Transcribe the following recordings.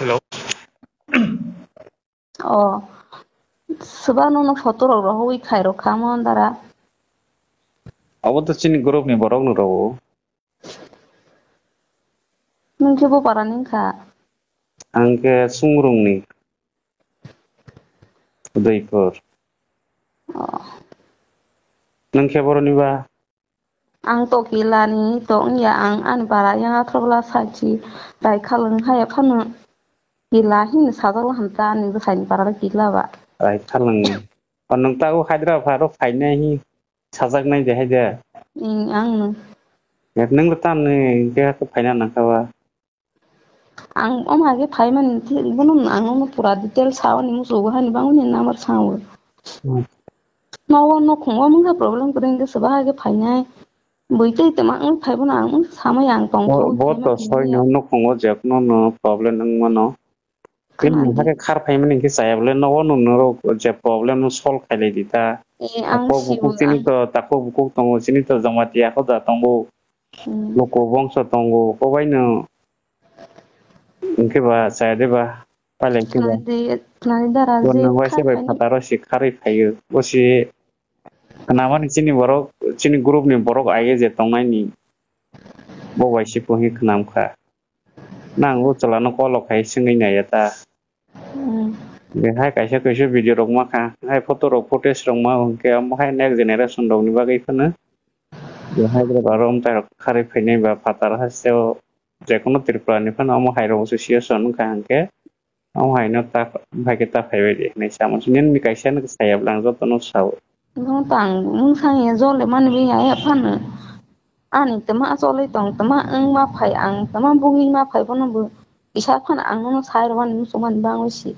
Hello. Sebab foto roh wi khairo khamon dara. Abo to chini group ni borok no rawo. Nungke bo paraning kha. Angke sungrung ni. Udaipur. Nangke boro ni ba. Ang to kila ni to ya ang an para yang atrobla saji dai khaleng haya phanu kila hin sadal hanta ni sain para kila ba. Rai thalang. Panong ta ko Hyderabad ro phaine hi sajak nai je haide. Ang Nang tan ni ke ko phaina nang ka ba. ang hage phai man ti bunun ang no pura detail saw ni musu ha ni bangun ni namar saw. No khongwa mung ha problem kren ke seba hage phai nai. Bui te te mang phai buna ang sama yang tong ko. Bo to soi no khongo je no problem nang mano. Kin ha ke khar phai man ki saya bole no ro je problem no solve khai le dita. Ang Buku sini to tako buku tongo sini to jamatia ko da tongo. Loko bongso tongo ko bai no. Ingke ba saya de ba paling ke ba. Nadi dara Don nang waise ba pataro si khari phayo. O si kenapa ni sini borok sini grup ni borok aye je tongnai ni. Bo waise po hi khnam kha. Nang o chalano ko lok khai singai na yata. Hai kaisa video rok ma kha hai photo rok footage rok ma ke am hai next generation rok ni bagai phana. Hai bro barom ta khari phainai ba patar haseo jekono tripura ni phana am hai ro association kha angke am hai no ta bhai ke ta phaibe de nei samon sinen ni kaisa na sayab lang jo tono saw. Nong tang mung sang ye zole man bi ya phana. Ani tama zole tong tama ang ma phai ang tama bungi ma phai bono bu. Isa phana ang no sai ro man musuman bang wisi.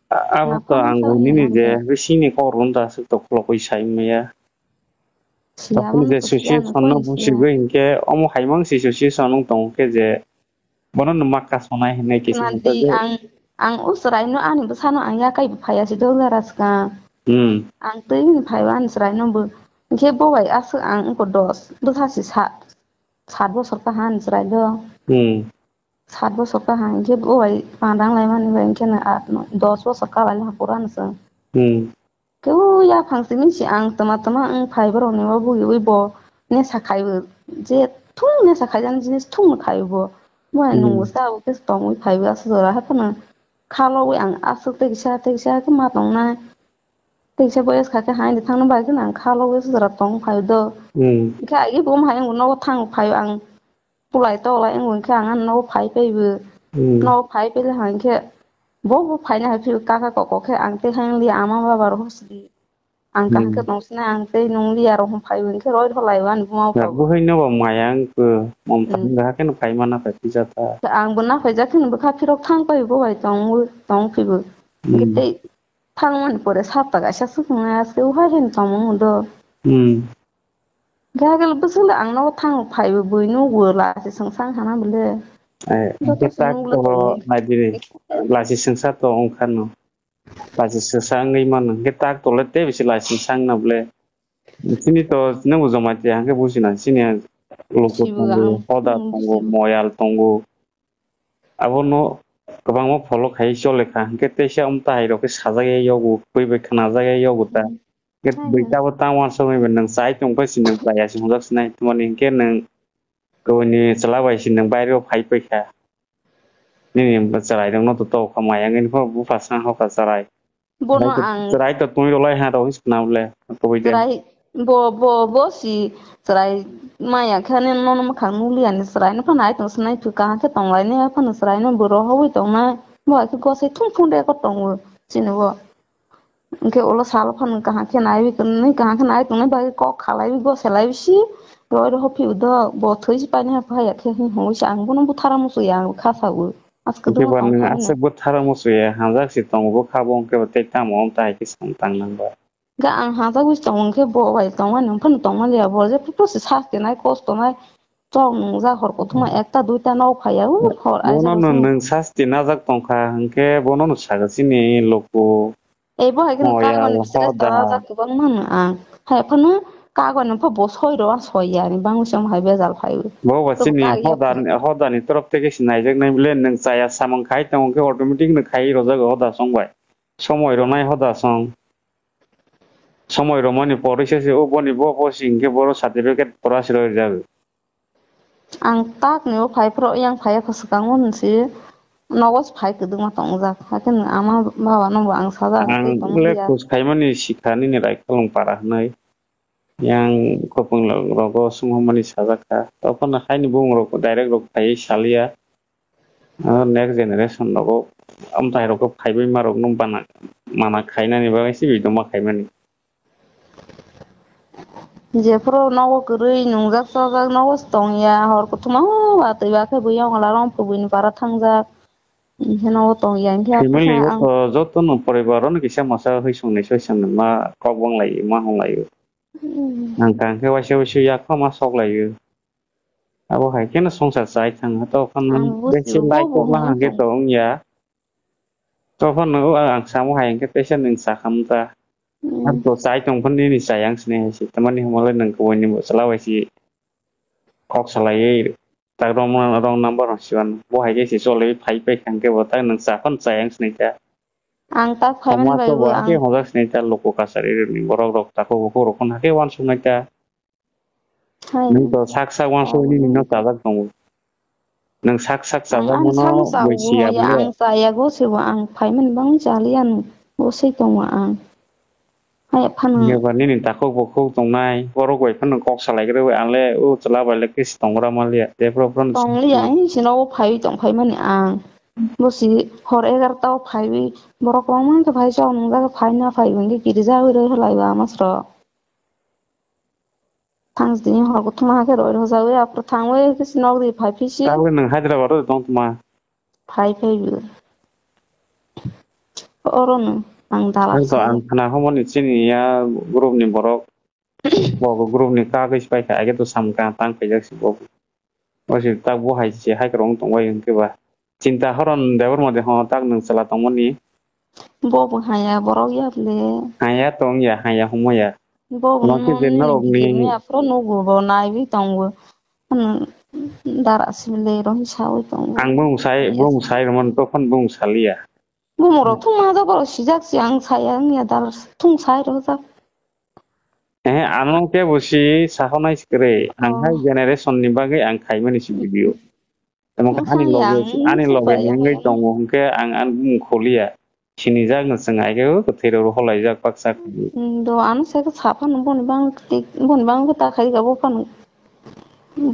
Abo to anggo ni je bisi ni ko ronda su to klo koi sai me ya. Tapi je sushi sono busi go inke am hai mang si sushi sono tong ke je bono no makka sonai nei kisi Nanti ang usrai no ani besano ang ya kai phaya si do garas ka. Ang tei ni phai wan usrai no bu. Ke bo wai asu ang ko dos. Bu sa si sat bo sor ka han usrai do. Sat bo sor ka han ke bo wai pandang lai man ni ke na at no dos bo sor ka lai ha puran sa. Ke ya phang si min si ang tama ang phai bro ni bu wi bo ne sa khai bu je thung ne sa khai jan jinis thung khai bo. Moi nunggu sa ke tong wi phai ba so ra ha pana khalo wi ang asu te sa ke ma tong na te sa boyas kha ke hain thang no ba ke nang khalo wi so ra tong phai do ke ai bom hai ang no thang phai ang pulai to lai ang wi khang an no phai pe bu no phai pe le han ke bo phai na ha phi ka ko ke ang te hang li ama ba ba ro si ang ka ke tong sna ang te nung li aro phai wi ke roi tho lai wan bu ma Ya bu hai no ba mayang ke mom tang ga ke no phai mana pa jata. Ang buna phải chắc khi nó khá phi rốc thang bay bố vậy tông phi bự cái tệ thang mình bữa để sát tất cả sát sức ngay siêu hay hiện tông mình đó cái lúc bữa là ang nó thang phải bự bự nó vừa là sẽ sẵn sàng hả bữa lệ Cái tác to này đi là chỉ sinh sát to ông khăn nó là chỉ sinh sang ngay mà cái tác to là tế vì là sinh sang nào bữa sini to nang uzo mati ang ke busi na sini loko tongo hoda tongo moyal tongo abo no kabang mo follow khai chole kha ke te sha ta hai ro ke saja ge yogu koi be khana ja ge yogu ta ke beita bo ta wan so me nang sai tong pa sin nang ya sin hok sinai tumani ke nang ko ni chala bai sin nang bai ro phai pe kha ni ba charai dong no to khamai ang ni ko bu fa sang ho ka charai bono ang charai to tui ro lai ha ro is na ble ko bai de bo si serai maya khane no no khang nu lian serai no phanai tong snai tu ka ke tong lai ne phan serai no buro ho wi tong na bo ke go se thung de ko tong sin bo ke ola sal phan ka ke nai wi kun ka nai tong ba ko khalai wi go se lai si roi ro ho phi do bo thui pa ne pha ya ke ho sang bo no bu thara mu su yang kha sa u as ke do ban ase bu thara mu su ya hanjak si tong bo kha bong ke te ta mo ta ki sang tang nang ba ga ang ha ta wi tong ke bo wai tong wa nang phan tong ma le bo je pu se sa ke nai cost to nai chong ra hor ko thuma ekta duita nau phaya u hor ai bono no nang sasti na jak tong kha hangke bono no saga sini loko e bo ha ke ka ma ni se ta ja ke bang man ang ha phan Kagan फो बसय रो सया नि बांगसम हाय बेजाल फायो बो बसिनि हदानि तरफ থেকে सिनायजों नायबले नों जाया सामं खाय तंके ऑटोमेटिक न खाय रजा हदा संबाय समय रनाय हदा सं समय रमनि परिसे से ओबनि बो सिंके बरो सर्टिफिकेट परासिरो जाबो आं ताक ने फायफ्रो yang फाय खसकां मोनसि नगस फाय कदों मा तंग जा हाकन आमा बाबा नंबो आं साजा आं तंग ले लिया कुछ खायमानि सिखानि नि राय खलं पारा नै yang kopeng rogo semua mani sajaka apa nak hai ni bung rogo direct rogo kai salia next generation rogo am tai rogo kai bai ma rogo nung bana mana kai na ni ba si bi do ma kai mani जेफ्रो नगो गरै नंजाक साजाक नगो तंया हर कुथुमा बातै बाखे बैयाव ला रं फुबिन पारा थांजा नगो तंया इनके खैमन आखुसा लैयो आं तो जतो न परिवार न किसा मसा होइसंनाय सयसंनो मा कबं लायो मा हंलायो आं कांखे वासे वासे या खमा सकलायो अब हायके न संसार जाय थाङो तो फन बेसे बुजिबो लाइक बबो अब्ला हन हांगे दं तो या तो फन आं सामो हायके पेसे नों साखामता आं तो जाय दं फन नि जायां सने हायसि तमानि हमले नंखौ वनि सलावायसि कक सलायै tak rong number siwan bo hai ke si sole phai pe khang ke bota nang sa kon sayang snita आं ता फायमोन sama to बायबो ba आं ke hoga snita loko kasari ni borok rok ta ko ko kon ha ke wan sunita हाय nang to sak sak wan so ni no ta jak tong nang sak sak sa आं ja आं mono सानो जागौ boisia या bule आं जाया गसेबो आं फायमोन बां जालियान गसै दं आं हाय फानो ye ba ni ta ko ko tongnai borok goi fan kok salai gre ale u chla ba le ke tongra malia te pro pro tongलिया सिनाव फाय दं फायमोन आं बसि हर 11 फायबि बरक मान के फाय जाव नंगा फाय ना फाय गंगे गिरिजा होरे हलायबा मास्र थांस दिन हर गथमा के रोय रजावे आफ्टर थांवे के सिनाव रि फाय फिसि ta le nang hyderabad ro tong ma फाय फायबि अरन आं to दालासो ang khana homoni chini ya group ni borok bo group ni ka ke spai ka ge to sam ka tang pe jak si bo osi tak bo hai si hai krong tong wai ke ba cinta horon debor mode ho tak nang sala tong moni बबो हाया बरक याबले haya tong ya haya homo ya बबो no ke den ननि rok गिदिर ने ni Afro नुगु बो नायबि तंगो दारासिबले रहि सावै तंगो ang bung sai romon to phon bung salia बुमरो थुं मा जाबर सिजाक सियां साया निया दार थुं साय रजा anong ke bosi sahonai skre अ ang hai generation ni bagai ang khai mani si video tamo ka सांयां ani loge सुपाया ni ngai tong ke ang bung kholia sini jak na sangai ke ko thero ro holai jak paksa द आन से साफा न बन बां को ताखाय गाबो फान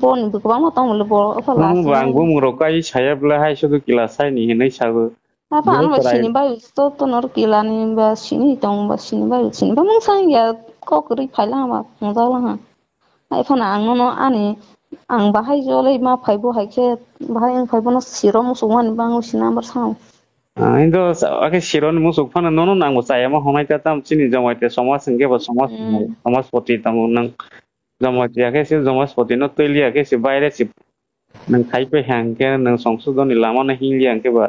बन गोबां मतां मोले बर nung फलासिनो bang bung rokai saya bela hai sudu kila sai ni hinai sabu apa bo an ba trai sini ba to nor kilani ba sini tong ba sini ba mong sang ya ko kri phaila ma ngza la ha ai phana ang no ani ang ba hai jo le ma phai bo hai ke ba hai ang phai bo no siro mo so han bang sina bar sang indo ake siron musuk fana nono nang saya ma honai ta tam chini jamai te samas singge ba samas poti tam nang jamai te ake si samas poti no toili ake si baire si nang khai pe hang ke nang songsudon ni lama na hili ang ke ba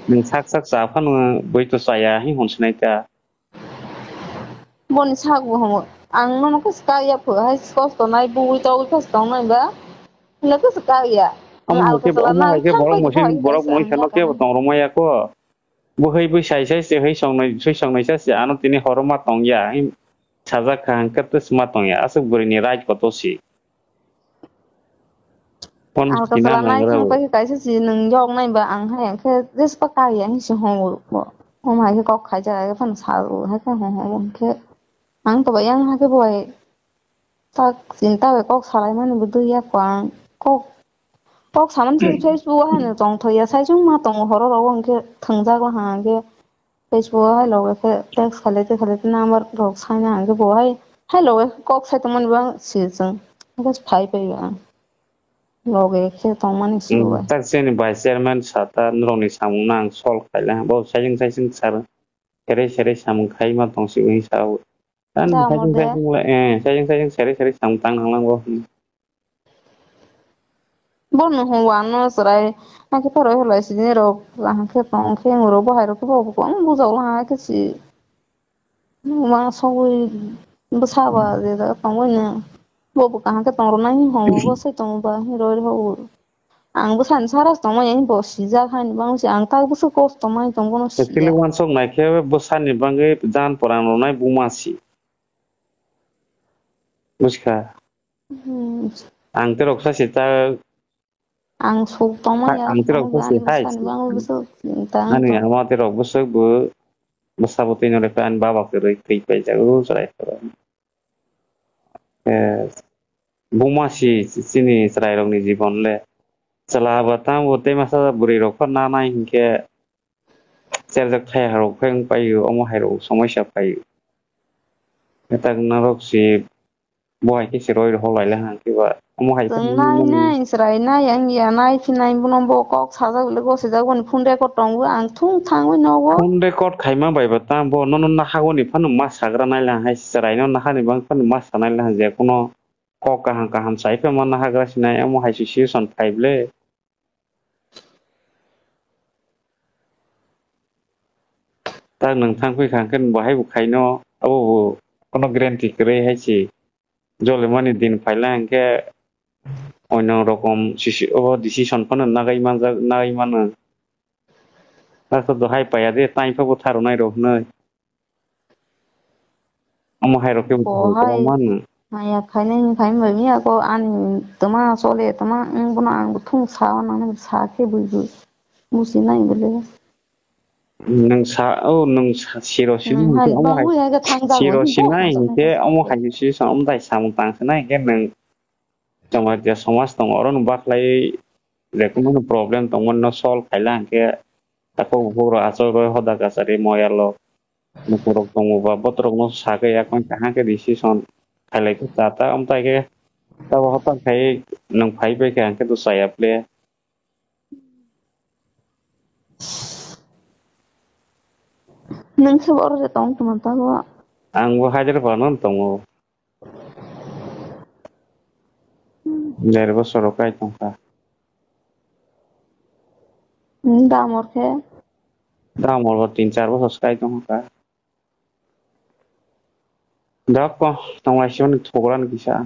nang sak sa fan boi to saya hi honsnai ta bon sa go ho ang no ko ska ya pho hai ko to nai bu to ko to nai ba le ko ska ya ang al ko sala na khang pai ko hai kai borok sa moi ang ya sano ke kan tong romaya ko bo hei bo sai sai se hei songnai sa se ano tini horoma tong ya saja kan kat sma tong ya asuk buri ni right ko to si kon al ko kina sala nai nangra khang pai kai sa si nang yong nai ba ang hai ang ke des pa ka ya hi si ho bo hôm hai cái cọc khai ra cái phần sau hay cái hồng cái ăn tụi bay ăn hai cái buổi ta xin ta về cọc xả lại mà nó bự ya quang cọc cọc xả mình trên Facebook hay là trong thời gian sai chúng mà trong họ đó rồi cái thằng ra có hàng cái Facebook hay là cái text khai lên number rồi sai nhà cái buổi hay là cọc sai tụi mình vẫn sử dụng cái phải bây giờ rồi cái tụi mình sử dụng tak seni vice chairman sata nrong ni samung nang sol khaila bo sajing sar sere samung khai ma tong si ui sa dan ra một đấy sajing sere samung tang nang lang bo bon no wano srai ha ke paro hola si ne ro la ha ke tong ke ngoro bo ha ro ko bo ko bu zo la ha ke si ma so wi Besaba de tongwanya bobo kan ka tongro nai ho bo sai tong ba hero ho ang bo san saras tong mai bo sija khan bang si ang ta bo su ko tong mai tong bono Kili sia wan sok nai ke bosani bangai jan porang nai bumasi. Muska. Ang terok sa sita ang su tong mai ya ang terok tong sa ba si ni hai. san bang bo su ta Ani to ama terok busuk bu besabutin oleh kan baba keroi kai pai jago serai. Bumasi sini serai rong ni Jibon le. Salah batang bote masa buri rok na na hingke serjak thai harok pheng payu omo hairo সমস্যা payu. Eta narok si boy ki siroi ho lai la hang ki ba omo hai tong nai nai srai nai ang ya nai chi nai bono bo kok sa ja le go se ja gon phun re ko tong bu ang thung thang wi no go phone record khaima bai batang bo non na hago ni phanu mas sagra nai la hai serai no na hani bang phanu mas sanai la je kono kok kaham sai pe man na hagra sinai omo hai situation 5 le. Ta nang thang phi khang ken bo hai bu khai no abo kono guarantee kre hai chi jole mani din phaila hangke অন্য রকম decision phone Nagai মানো তারপর দহাই পাইয়া দে তাই ফাবো থারো নাই রহ নই আমো হাই রকে bo hai মানো ya khai nai khai mai mi ko an tama so le tama ang bono ang thung sa na na sa ke bu bu musi nai bole nang sa o nang siro sin ke han amo bang hai wi ga thang ja go siro ni bo sinai sa na ke sa amo ke hai si sam dai sam tang sanai ke nang chama dia somas tong oron baklai rekono problem tong no sol khailang ke tako buro aso ro hoda kasari moyalo nukurok tong ba botrok no sake ya kon kaha ke decision khalai ke tata om tai ke tao hapa khai nang phai pe ke anke tu saya ple nang se bor je tong tuma ta go ang bo hajar panon tongo ler bo sorokai tongka da mor ke da mor bo 3-4 bo soskai tongka dak ko tongwa sion thogran kisa